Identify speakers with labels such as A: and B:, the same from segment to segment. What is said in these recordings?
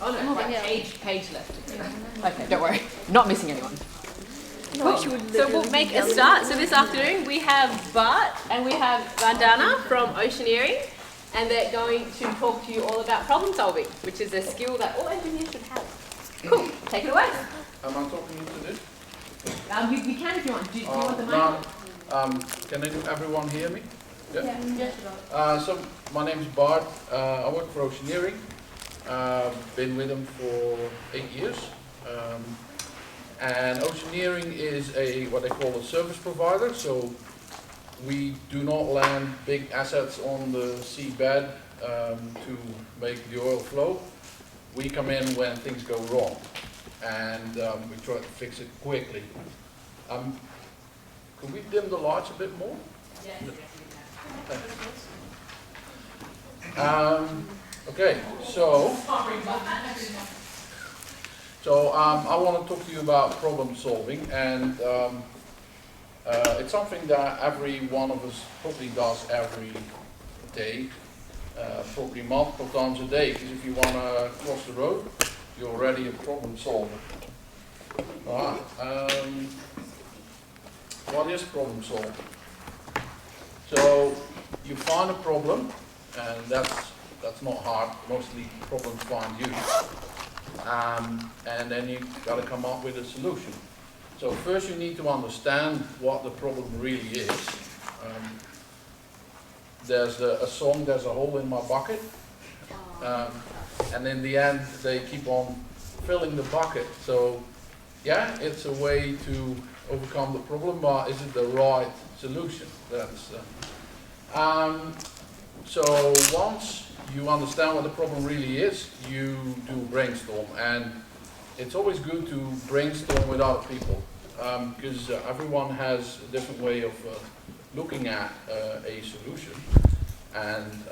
A: Oh no, right, page left. Okay, don't worry. Not missing anyone. Cool. So we'll make a start. So this afternoon we have Bart and we have Vandana from Oceaneering, and they're going to talk to you all about problem solving, which is a skill that all engineers should have. Cool. Take it away.
B: Am I talking to this?
A: You can if you want. Do you want the mic?
B: Can everyone hear me?
A: Yeah.
B: So my name is Bart. I work for Oceaneering. Been with them for 8 years. And Oceaneering is what they call a service provider. So we do not land big assets on the seabed to make the oil flow. We come in when things go wrong, and we try to fix it quickly. Could we dim the lights a bit more?
A: Yes.
B: Okay, so I want to talk to you about problem solving, and it's something that every one of us probably does every day, probably multiple times a day, because if you want to cross the road, you're already a problem solver. Alright, what is problem solving? So you find a problem, and that's not hard, mostly problems find you. And then you got to come up with a solution. So first you need to understand what the problem really is. There's a song, there's a hole in my bucket. And in the end they keep on filling the bucket. So yeah, it's a way to overcome the problem, but is it the right solution? So once you understand what the problem really is, you do brainstorm, and it's always good to brainstorm with other people, because everyone has a different way of looking at a solution. And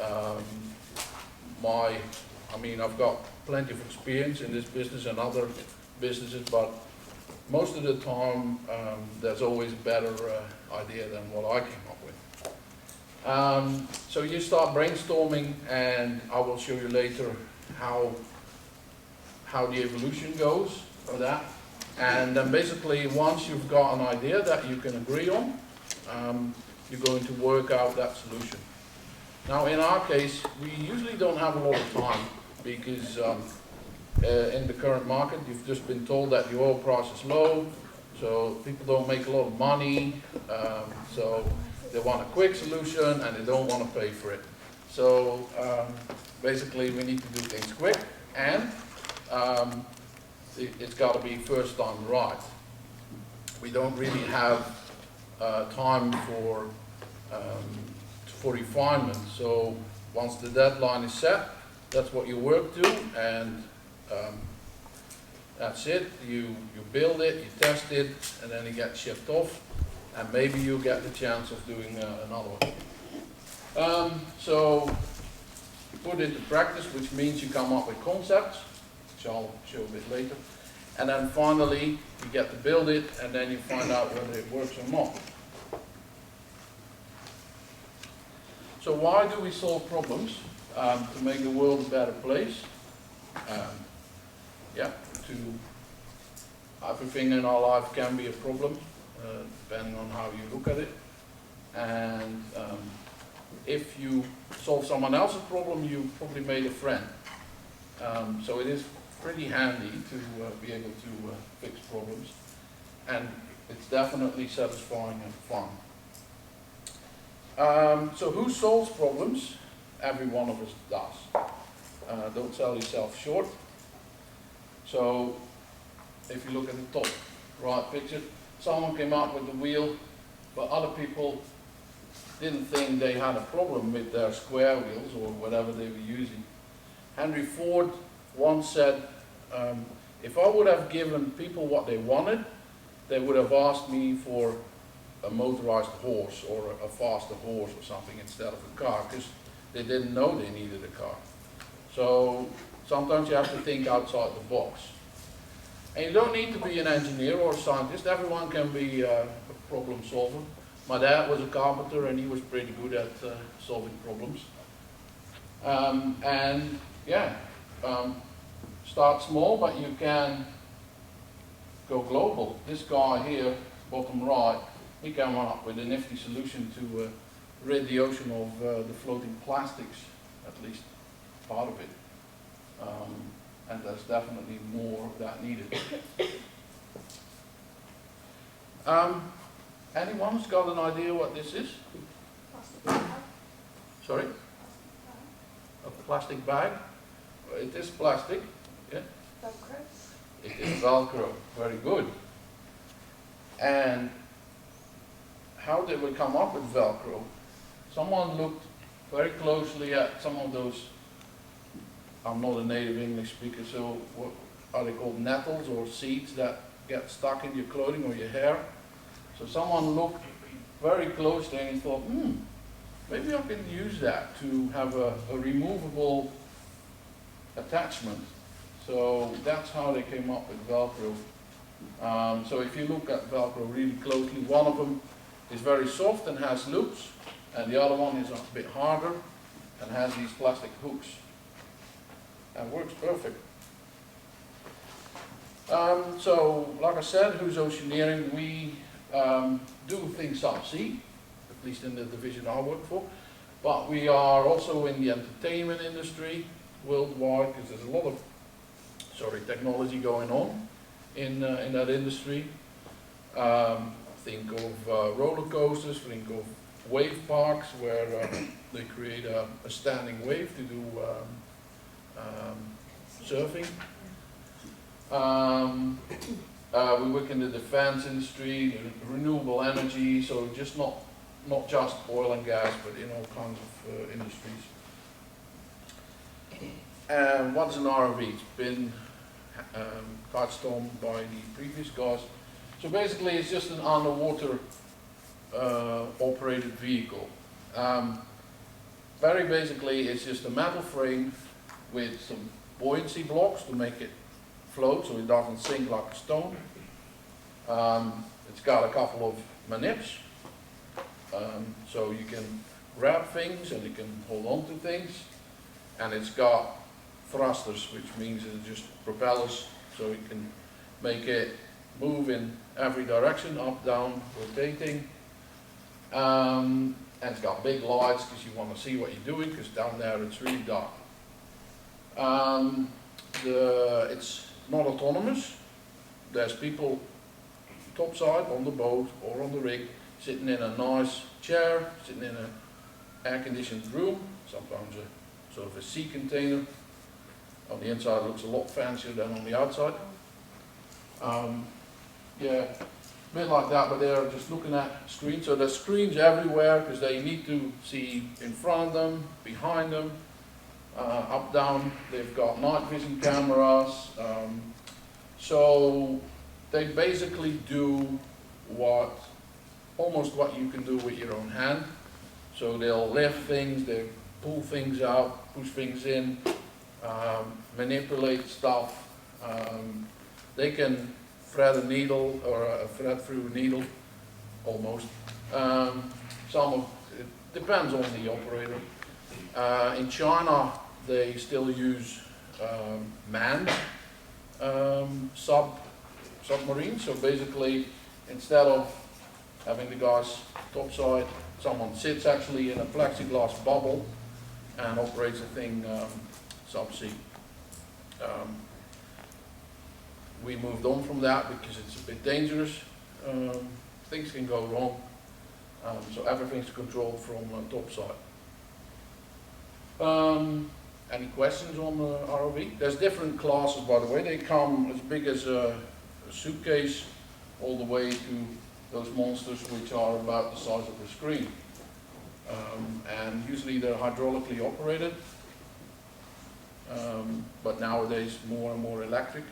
B: I've got plenty of experience in this business and other businesses, but most of the time there's always a better idea than what I came up with. So you start brainstorming, and I will show you later how the evolution goes for that. And then basically once you've got an idea that you can agree on, you're going to work out that solution. Now in our case, we usually don't have a lot of time, because in the current market you've just been told that the oil price is low, so people don't make a lot of money, so they want a quick solution and they don't want to pay for it. So basically we need to do things quick, and it's got to be first time right. We don't really have time for refinement. So once the deadline is set, that's what you work to, and that's it. You build it, you test it, and then it gets shipped off, and maybe you get the chance of doing another one. So you put it to practice, which means you come up with concepts, which I'll show a bit later, and then finally you get to build it, and then you find out whether it works or not. So why do we solve problems? To make the world a better place. Everything in our life can be a problem, depending on how you look at it. And if you solve someone else's problem, you probably made a friend. So it is pretty handy to be able to fix problems, and it's definitely satisfying and fun. So who solves problems? Every one of us does. Don't sell yourself short. So if you look at the top right picture, someone came up with the wheel, but other people didn't think they had a problem with their square wheels or whatever they were using. Henry Ford once said, if I would have given people what they wanted, they would have asked me for a motorized horse or a faster horse or something instead of a car, because they didn't know they needed a car. So sometimes you have to think outside the box. And you don't need to be an engineer or a scientist. Everyone can be a problem solver. My dad was a carpenter, and he was pretty good at solving problems. start small, but you can go global. This guy here, bottom right, he came up with a nifty solution to rid the ocean of the floating plastics, at least part of it. And there's definitely more of that needed. Anyone's got an idea what this is? Sorry? A plastic bag? It is plastic. Yeah?
C: Velcro.
B: It is Velcro. Very good. And how did we come up with Velcro? Someone looked very closely at some of those. I'm not a native English speaker, so what are they called? Nettles or seeds that get stuck in your clothing or your hair. So someone looked very closely and he thought, maybe I can use that to have a removable attachment. So that's how they came up with Velcro. So if you look at Velcro really closely, one of them is very soft and has loops, and the other one is a bit harder and has these plastic hooks. And works perfect. So, like I said, Who's Oceaneering, we do things subsea, at least in the division I work for, but we are also in the entertainment industry worldwide, because there's a lot of technology going on in that industry. Think of roller coasters, think of wave parks where they create a standing wave to do surfing. We work in the defense industry, renewable energy, so just not just oil and gas, but in all kinds of industries. And what's an ROV? It's been touched on by the previous guys. So basically it's just an underwater operated vehicle. Very basically it's just a metal frame with some buoyancy blocks to make it float so it doesn't sink like a stone. It's got a couple of manips, so you can grab things and you can hold on to things, and it's got thrusters, which means it's just propellers, so you can make it move in every direction, up, down, rotating. And it's got big lights because you want to see what you're doing, because down there it's really dark. It's not autonomous. There's people topside on the boat or on the rig sitting in a nice chair, sitting in an air-conditioned room, sometimes a sort of a sea container. On the inside it looks a lot fancier than on the outside. Yeah, a bit like that, but they're just looking at screens. So there's screens everywhere because they need to see in front of them, behind them, up, down. They've got night vision cameras. So they basically do almost what you can do with your own hand. So they'll lift things, they pull things out, push things in, manipulate stuff. They can thread a needle or thread through a needle, almost. It depends on the operator. In China, they still use manned submarines. So basically, instead of having the guys topside, someone sits actually in a plexiglass bubble and operates the thing subsea. We moved on from that because it's a bit dangerous. Things can go wrong. So everything's controlled from topside. Any questions on the ROV? There's different classes, by the way. They come as big as a suitcase, all the way to those monsters which are about the size of a screen. And usually they're hydraulically operated, but nowadays more and more electric.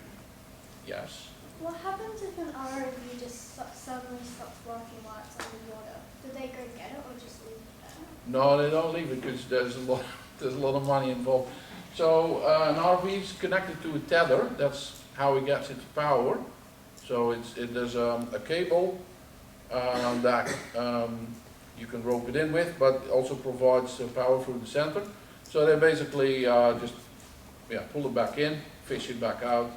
B: Yes.
C: What happens if an ROV just suddenly stops working while it's underwater? Do they go get it or just leave it there?
B: No, they don't leave it because there's a lot of money involved. So an ROV is connected to a tether. That's how it gets its power. So there's a cable that you can rope it in with, but it also provides power through the center. So they basically just pull it back in, fish it back out.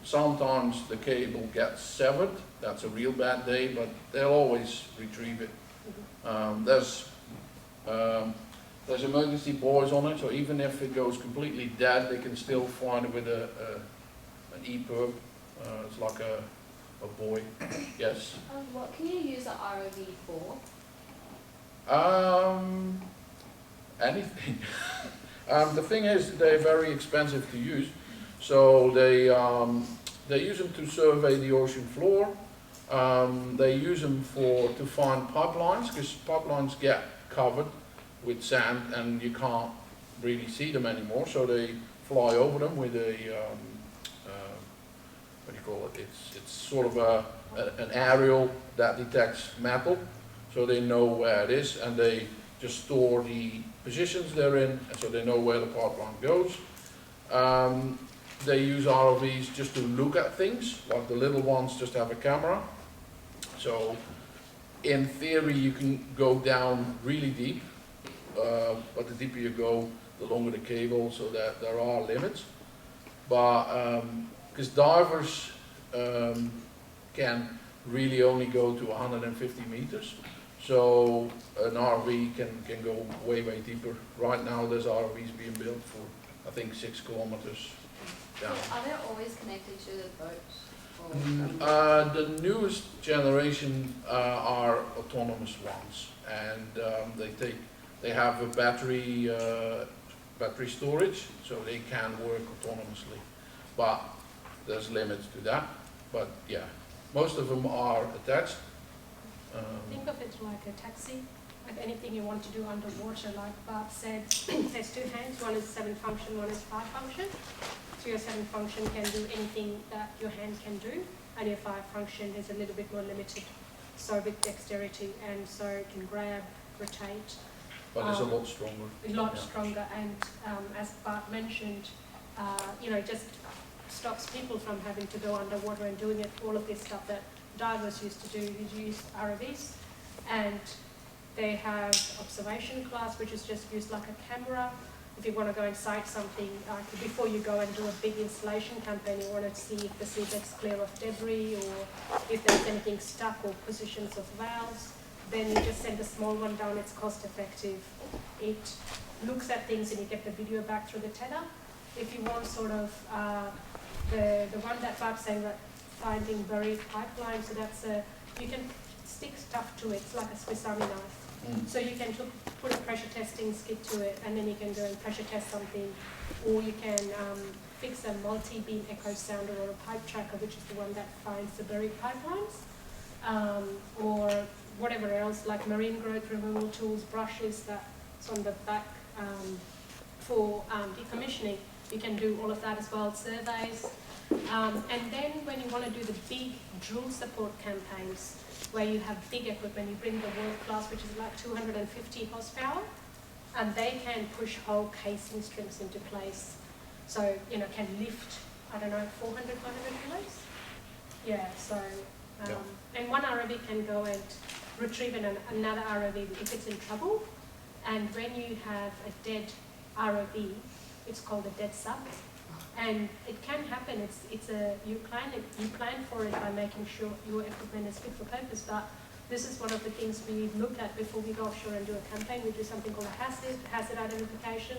B: Sometimes the cable gets severed, that's a real bad day, but they'll always retrieve it. There's emergency buoys on it, so even if it goes completely dead, they can still find it with an EPIRB. It's like a buoy. Yes.
D: What can you use an ROV for?
B: Anything. The thing is, they're very expensive to use, so they use them to survey the ocean floor. They use them to find pipelines, because pipelines get covered with sand and you can't really see them anymore, so they fly over them with a what do you call it? It's sort of an aerial that detects metal, so they know where it is, and they just store the positions they're in, and so they know where the pipeline goes. They use ROVs just to look at things, like the little ones just have a camera. So in theory you can go down really deep, but the deeper you go, the longer the cable, so that there are limits. But because divers can really only go to 150 meters, so an ROV can go way deeper. Right now there's ROVs being built for, I think, 6 kilometers down.
D: So are they always connected to the boats?
B: The newest generation are autonomous ones, and they have a battery storage, so they can work autonomously. But there's limits to that. But yeah, most of them are attached.
E: Think of it like a taxi, like anything you want to do underwater. Like Bart said, there's 2 hands, one is 7 function, one is 5 function. So your 7 function can do anything that your hand can do, and your 5 function is a little bit more limited, so with dexterity, and so it can grab, rotate.
B: But it's a lot stronger.
E: A lot stronger, and as Bart mentioned, it just stops people from having to go underwater and doing all of this stuff that divers used to do. You use ROVs, and they have observation class, which is just used like a camera. If you want to go and sight something, before you go and do a big installation campaign, you want to see if the seabed's clear of debris, or if there's anything stuck, or positions of valves. Then you just send a small one down. It's cost effective. It looks at things and you get the video back through the tether. If you want sort of the one that Bart's saying, that finding buried pipelines, so that's you can stick stuff to it. It's like a Swiss Army knife. So you can put a pressure testing skid to it, and then you can go and pressure test something, or you can fix a multi-beam echo sounder or a pipe tracker, which is the one that finds the buried pipelines, or whatever else, like marine growth removal tools, brushes that's on the back for decommissioning. You can do all of that as well, surveys. And then when you want to do the big drill support campaigns, where you have big equipment, you bring the world class, which is like 250 horsepower, and they can push whole casing strings into place. So, can lift, 400, 500 kilos. Yeah, so, and one ROV can go and retrieve another ROV if it's in trouble. And when you have a dead ROV, it's called a dead sub. And it can happen. You plan for it by making sure your equipment is fit for purpose. But this is one of the things we look at before we go offshore and do a campaign. We do something called a hazard identification,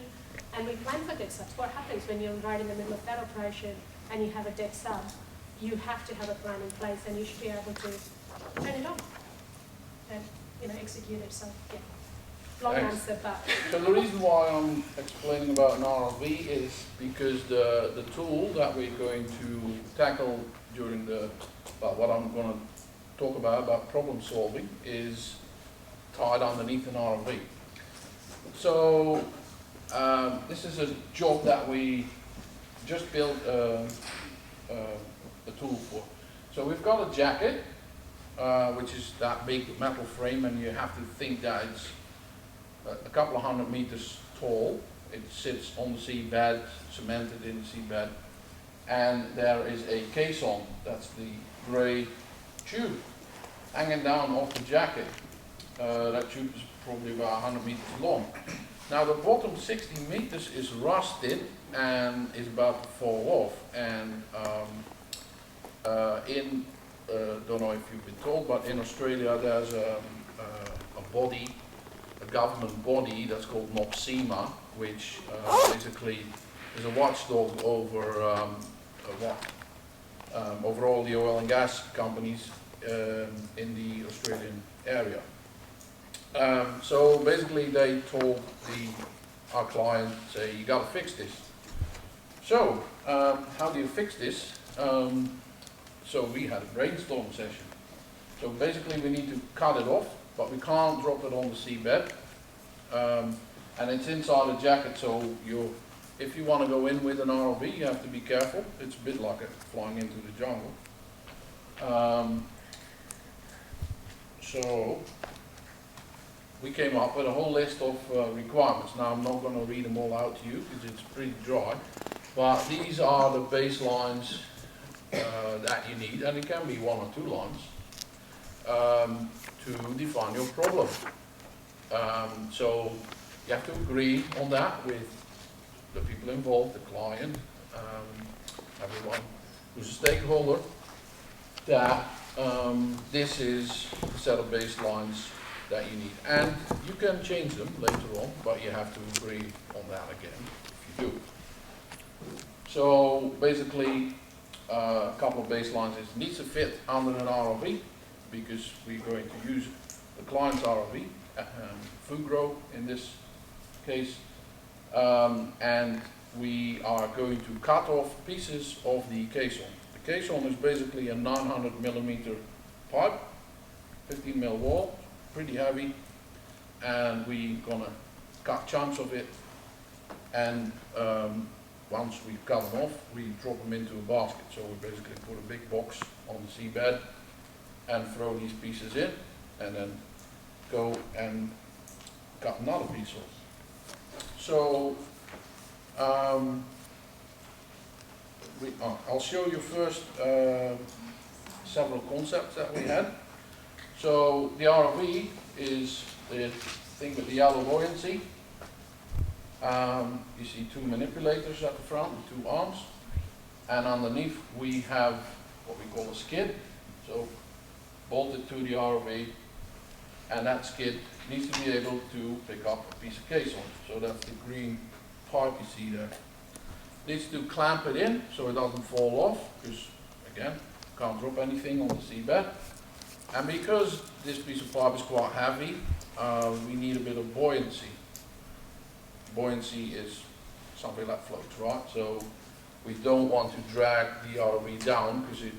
E: and we plan for dead subs. What happens when you're right in the middle of that operation and you have a dead sub? You have to have a plan in place, and you should be able to turn it on and execute it. So yeah. Long answer, but
B: so the reason why I'm explaining about an ROV is because the tool that we're going to tackle during what I'm going to talk about problem solving, is tied underneath an ROV. So this is a job that we just built a tool for. So we've got a jacket, which is that big metal frame, and you have to think that it's a couple of 100 meters tall. It sits on the seabed, cemented in the seabed, and there is a caisson, that's the grey tube, hanging down off the jacket. That tube is probably about 100 meters long. Now the bottom 60 meters is rusted and is about to fall off. And don't know if you've been told, but in Australia there's a government body that's called NOPSEMA, which basically is a watchdog over over all the oil and gas companies in the Australian area. So basically they told our client, say, you gotta fix this. So how do you fix this? So we had a brainstorm session. So basically we need to cut it off, but we can't drop it on the seabed. And it's inside a jacket, so if you want to go in with an ROV, you have to be careful. It's a bit like flying into the jungle. So we came up with a whole list of requirements. Now I'm not going to read them all out to you because it's pretty dry, but these are the baselines that you need, and it can be 1 or 2 lines to define your problem. So you have to agree on that with the people involved, the client, everyone who's a stakeholder, that this is the set of baselines that you need. And you can change them later on, but you have to agree on that again if you do. So basically, a couple of baselines is needs to fit under an ROV, because we're going to use the client's ROV, Fugro in this case, and we are going to cut off pieces of the caisson. The caisson is basically a 900mm pipe, 15mm wall, pretty heavy, and we're gonna cut chunks of it, and once we cut them off, we drop them into a basket. So we basically put a big box on the seabed and throw these pieces in, and then go and cut another piece off. So I'll show you first several concepts that we had. So the ROV is the thing with the yellow buoyancy. You see 2 manipulators at the front with 2 arms, and underneath we have what we call a skid, so bolted to the ROV, and that skid needs to be able to pick up a piece of caisson. So that's the green pipe you see there. Needs to clamp it in so it doesn't fall off, because again, can't drop anything on the seabed. And because this piece of pipe is quite heavy, we need a bit of buoyancy. Buoyancy is something that floats, right? So we don't want to drag the ROV down, because it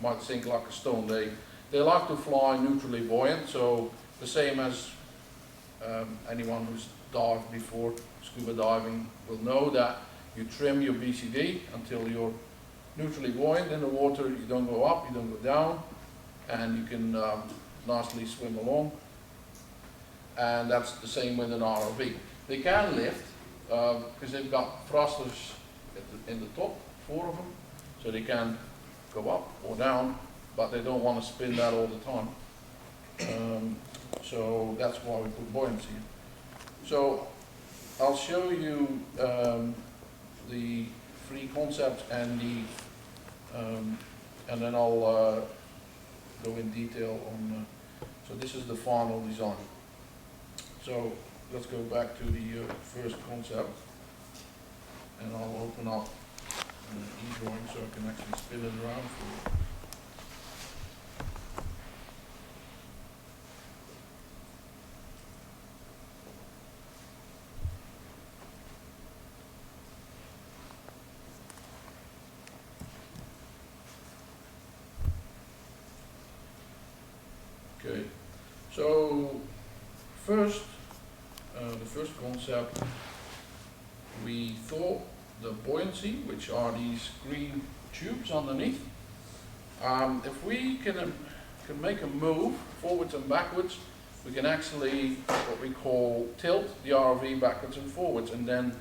B: might sink like a stone. They like to fly neutrally buoyant, so the same as anyone who's dived before, scuba diving, will know that you trim your BCD until you're neutrally buoyant in the water. You don't go up, you don't go down, and you can nicely swim along. And that's the same with an ROV. They can lift because they've got thrusters in the top, 4 of them, so they can go up or down, but they don't want to spin that all the time. So that's why we put buoyancy in. So I'll show you the 3 concepts and then I'll go in detail on. So this is the final design. So let's go back to the first concept, and I'll open up an e-drawing so I can actually spin it around for you. Okay, so the first concept, we thought the buoyancy, which are these green tubes underneath, if we can make a move forwards and backwards, we can actually what we call tilt the ROV backwards and forwards, and then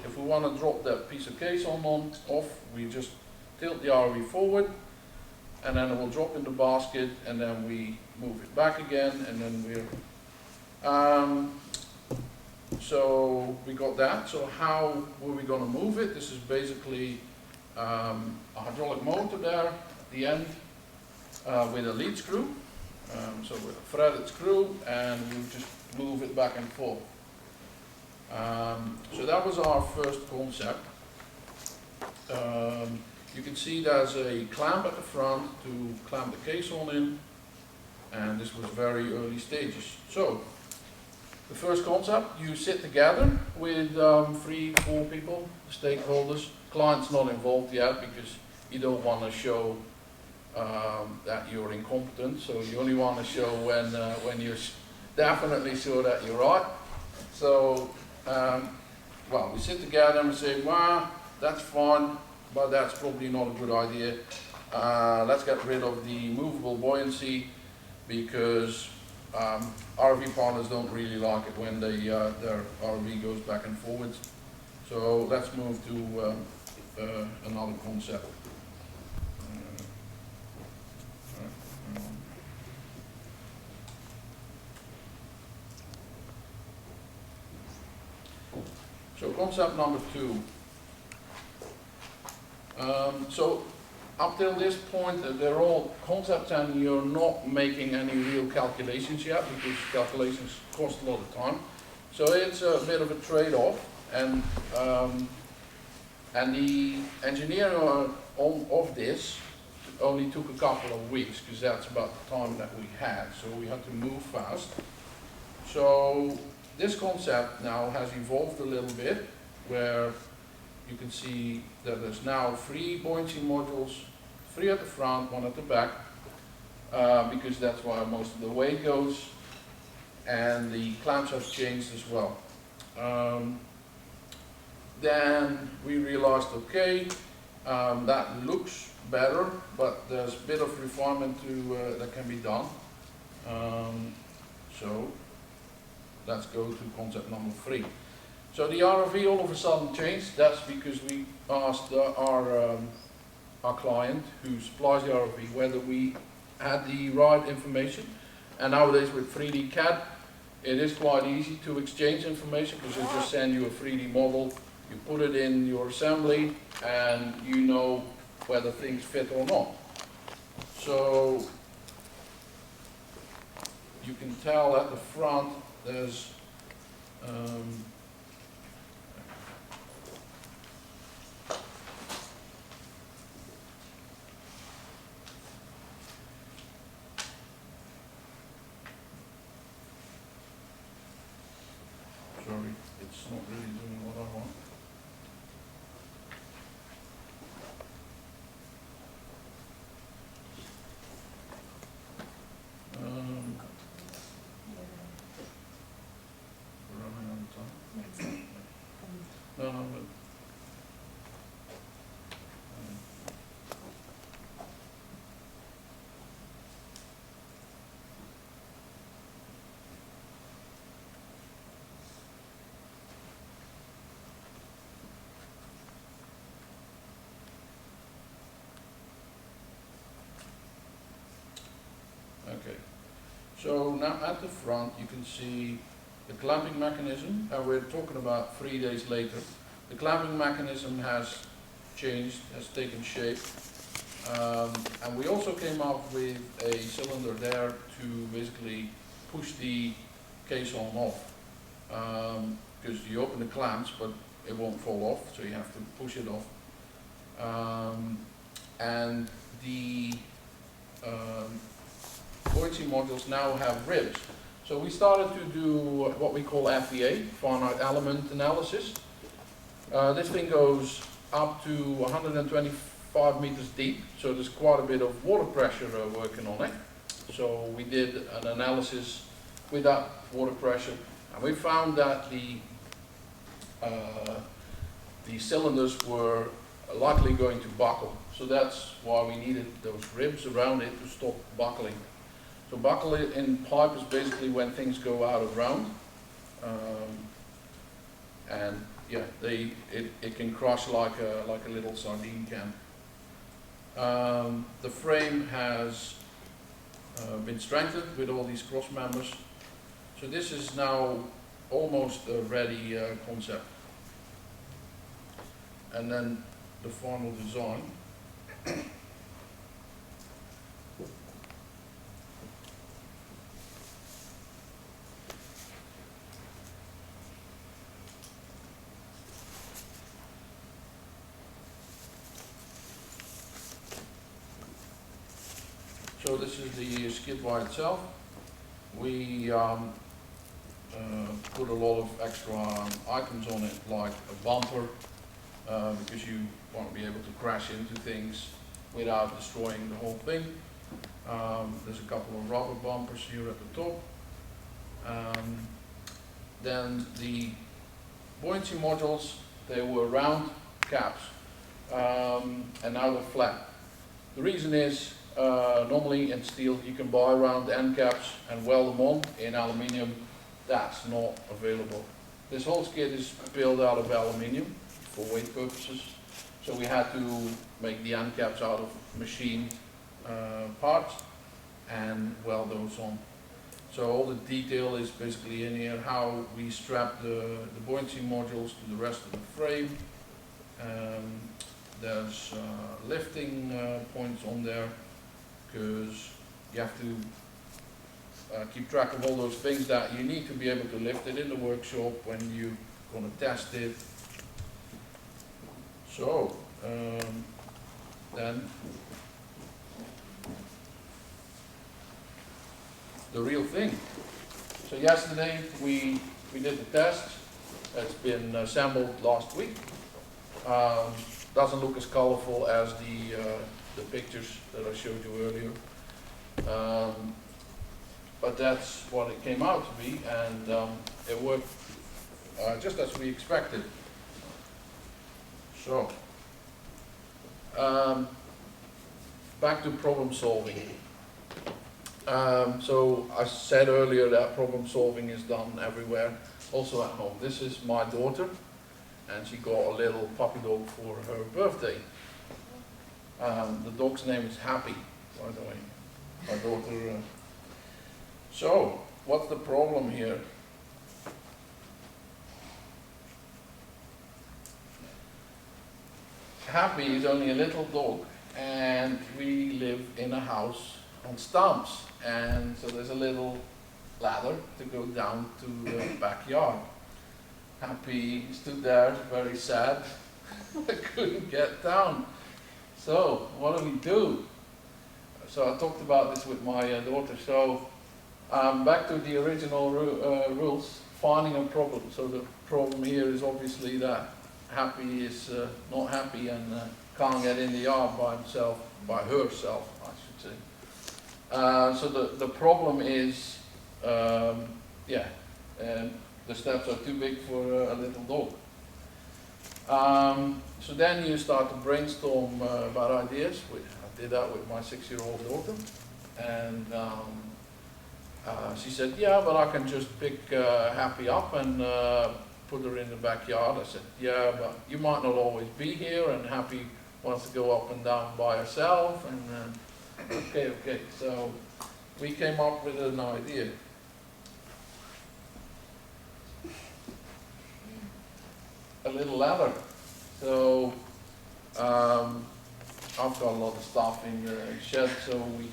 B: if we want to drop that piece of caisson off, we just tilt the ROV forward, and then it will drop in the basket, and then we move it back again, and then we're So we got that. So how were we going to move it? This is basically a hydraulic motor there at the end with a lead screw. So with a threaded screw, and we just move it back and forth. So that was our first concept. You can see there's a clamp at the front to clamp the caisson in, and this was very early stages. So the first concept, you sit together with 3-4 people, stakeholders. Client's not involved yet because you don't want to show that you're incompetent, so you only want to show when you're definitely sure that you're right. So, well, we sit together and we say, well, that's fine, but that's probably not a good idea. Let's get rid of the movable buoyancy because RV partners don't really like it when their RV goes back and forwards. So let's move to another concept. So concept number 2. So up till this point, they're all concepts and you're not making any real calculations yet because calculations cost a lot of time. So it's a bit of a trade-off, and the engineering of this only took a couple of weeks because that's about the time that we had. So we had to move fast. So this concept now has evolved a little bit, where you can see that there's now 3 buoyancy modules, 3 at the front, 1 at the back, because that's where most of the weight goes, and the clamps have changed as well. Then we realized, okay, that looks better, but there's a bit of refinement that can be done. So let's go to concept number 3. So the ROV all of a sudden changed. That's because we asked our client who supplies the ROV whether we had the right information. And nowadays with 3D CAD, it is quite easy to exchange information because they just send you a 3D model, you put it in your assembly, and you know whether things fit or not. So you can tell at the front there's sorry, it's not really doing what I want. We're running out of time. No, but okay. So now at the front you can see the clamping mechanism, and we're talking about 3 days later. The clamping mechanism has changed, has taken shape, and we also came up with a cylinder there to basically push the caisson off, because you open the clamps but it won't fall off, so you have to push it off. And the buoyancy modules now have ribs. So we started to do what we call FEA, finite element analysis. This thing goes up to 125 meters deep, so there's quite a bit of water pressure working on it. So we did an analysis with that water pressure, and we found that the cylinders were likely going to buckle. So that's why we needed those ribs around it to stop buckling. So buckle in pipe is basically when things go out of round, and yeah, it can crush like a little sardine can. The frame has been strengthened with all these cross members. So this is now almost a ready concept. And then the final design. So this is the skid by itself. We put a lot of extra items on it, like a bumper, because you won't be able to crash into things without destroying the whole thing. There's a couple of rubber bumpers here at the top. Then the buoyancy modules, they were round caps, and now they're flat. The reason is, normally in steel you can buy round end caps and weld them on. In aluminium, that's not available. This whole skid is built out of aluminium for weight purposes, so we had to make the end caps out of machined parts and weld those on. So all the detail is basically in here, how we strap the buoyancy modules to the rest of the frame. There's lifting points on there, because you have to keep track of all those things that you need to be able to lift it in the workshop when you're going to test it. So then the real thing. So yesterday we did the test. It's been assembled last week. Doesn't look as colorful as the pictures that I showed you earlier. But that's what it came out to be, and it worked just as we expected. So, back to problem solving. So I said earlier that problem solving is done everywhere, also at home. This is my daughter, and she got a little puppy dog for her birthday. The dog's name is Happy, by the way. My daughter. So, what's the problem here? Happy is only a little dog, and we live in a house on stumps, and so there's a little ladder to go down to the backyard. Happy stood there, very sad. I couldn't get down. So, what do? So I talked about this with my daughter. So, back to the original rules, finding a problem. So the problem here is obviously that Happy is not happy and can't get in the yard by himself, by herself, I should say. So the problem is, the steps are too big for a little dog. So then you start to brainstorm about ideas. I did that with my 6-year-old daughter, and she said, yeah, but I can just pick Happy up and put her in the backyard. I said, yeah, but you might not always be here, and Happy wants to go up and down by herself, and okay. So we came up with an idea. A little ladder. So I've got a lot of stuff in the shed, so we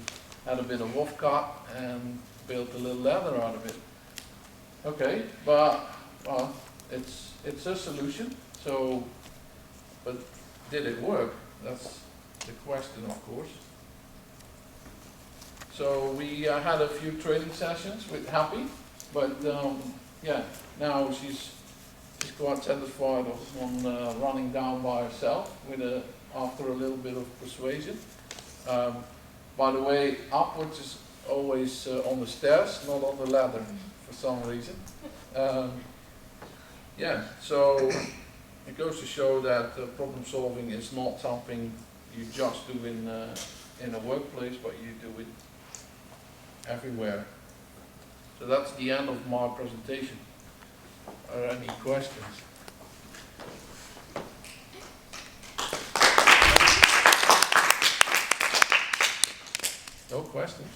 B: had a bit of wood cut and built a little ladder out of it. Okay, but it's a solution. So, but did it work? That's the question, of course. So we had a few training sessions with Happy, but now she's quite satisfied on running down by herself after a little bit of persuasion. By the way, upwards is always on the stairs, not on the ladder for some reason. So it goes to show that problem solving is not something you just do in a workplace, but you do it everywhere. So that's the end of my presentation. Are there any questions? No questions?